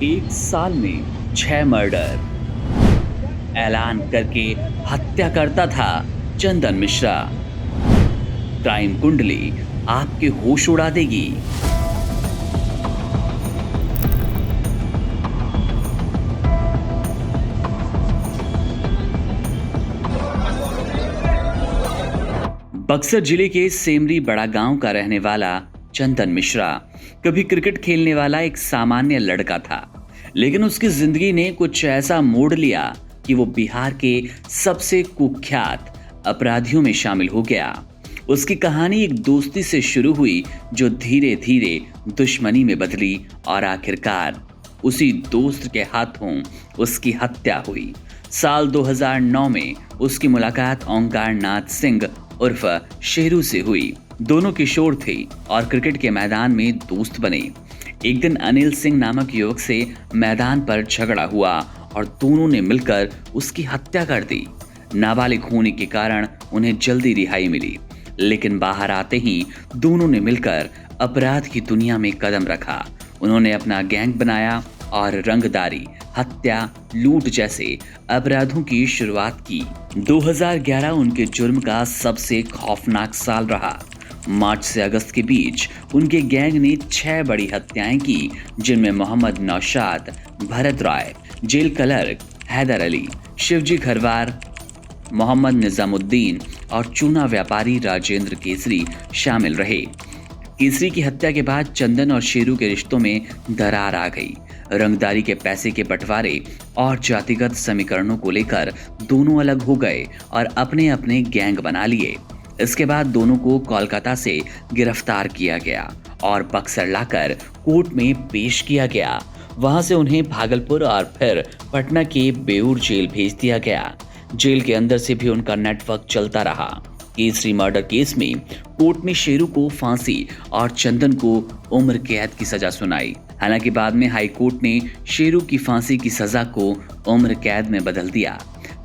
एक साल में 6 मर्डर ऐलान करके हत्या करता था चंदन मिश्रा। क्राइम कुंडली आपके होश उड़ा देगी। बक्सर जिले के सेमरी बड़ा गांव का रहने वाला चंदन मिश्रा कभी क्रिकेट खेलने वाला एक सामान्य लड़का था, लेकिन उसकी जिंदगी ने कुछ ऐसा मोड़ लिया कि वो बिहार के सबसे कुख्यात अपराधियों में शामिल हो गया। उसकी कहानी एक दोस्ती से शुरू हुई जो धीरे धीरे दुश्मनी में बदली और आखिरकार उसी दोस्त के हाथों उसकी हत्या हुई। साल 2009 में उसकी मुलाकात ओंकार नाथ सिंह उर्फ शेरू से हुई। दोनों किशोर थे और क्रिकेट के मैदान में दोस्त बने। एक दिन अनिल सिंह नामक युवक से मैदान पर झगड़ा हुआ और दोनों ने मिलकर उसकी हत्या कर दी। नाबालिग होने के कारण उन्हें जल्दी रिहाई मिली, लेकिन बाहर आते ही दोनों ने मिलकर अपराध की दुनिया में कदम रखा। उन्होंने अपना गैंग बनाया और रंगदारी, हत्या, लूट जैसे अपराधों की शुरुआत की। 2011 उनके जुर्म का सबसे खौफनाक साल रहा। मार्च से अगस्त के बीच उनके गैंग ने 6 बड़ी हत्याएं की, जिनमें मोहम्मद नौशाद, भरत राय, जेल क्लर्क हैदर अली, शिवजी खरवार, मोहम्मद निजामुद्दीन और चूना व्यापारी राजेंद्र केसरी शामिल रहे। केसरी की हत्या के बाद चंदन और शेरू के रिश्तों में दरार आ गई। रंगदारी के पैसे के बंटवारे और जातिगत समीकरणों को लेकर दोनों अलग हो गए और अपने अपने गैंग बना लिए। इसके बाद दोनों को कोलकाता से गिरफ्तार किया गया और बक्सर लाकर कोर्ट में पेश किया गया। वहां से उन्हें भागलपुर और फिर पटना के बेऊर जेल भेज दिया गया। जेल के अंदर से भी उनका नेटवर्क चलता रहा। केसरी मर्डर केस में कोर्ट ने शेरू को फांसी और चंदन को उम्र कैद की सजा सुनाई। हालांकि बाद में हाई कोर्ट ने शेरू की फांसी की सजा को उम्र कैद में बदल दिया।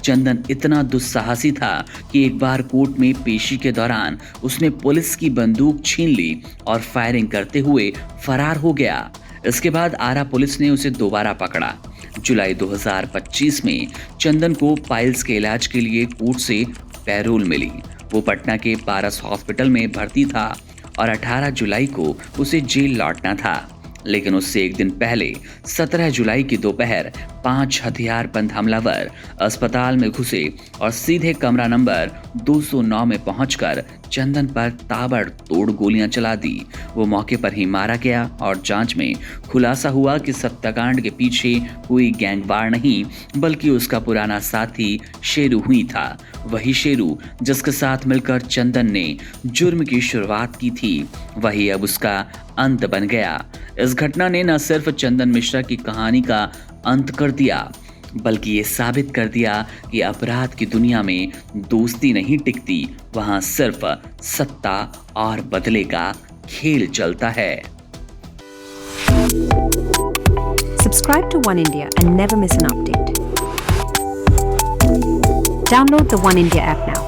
चंदन इतना दुस्साहसी था कि एक बार कोर्ट में पेशी के दौरान उसने पुलिस की बंदूक छीन ली और फायरिंग करते हुए फरार हो गया। इसके बाद आरा पुलिस ने उसे दोबारा पकड़ा। जुलाई 2025 में चंदन को पाइल्स के इलाज के लिए कोर्ट से पैरोल मिली। वो पटना के पारस हॉस्पिटल में भर्ती था और 18 जुलाई को उसे जेल लौटना था, लेकिन उससे एक दिन पहले 17 जुलाई की दोपहर 5 हथियारबंद हमलावर अस्पताल में घुसे और सीधे कमरा नंबर 209 में पहुंचकर चंदन पर ताबड़तोड़ गोलियां चला दी। वो मौके पर ही मारा गया और जांच में खुलासा हुआ कि हत्याकांड के पीछे कोई गैंगवार नहीं, बल्कि उसका पुराना साथी शेरू ही था। वही शेरू जिसके साथ मिलकर चंदन ने जुर्म की शुरुआत की थी, वही अब उसका अंत बन गया। इस घटना ने न सिर्फ चंदन मिश्रा की कहानी का अंत कर दिया, बल्कि ये साबित कर दिया कि अपराध की दुनिया में दोस्ती नहीं टिकती, वहां सिर्फ सत्ता और बदले का खेल चलता है। Subscribe to One India and never miss an update. Download the One India app now.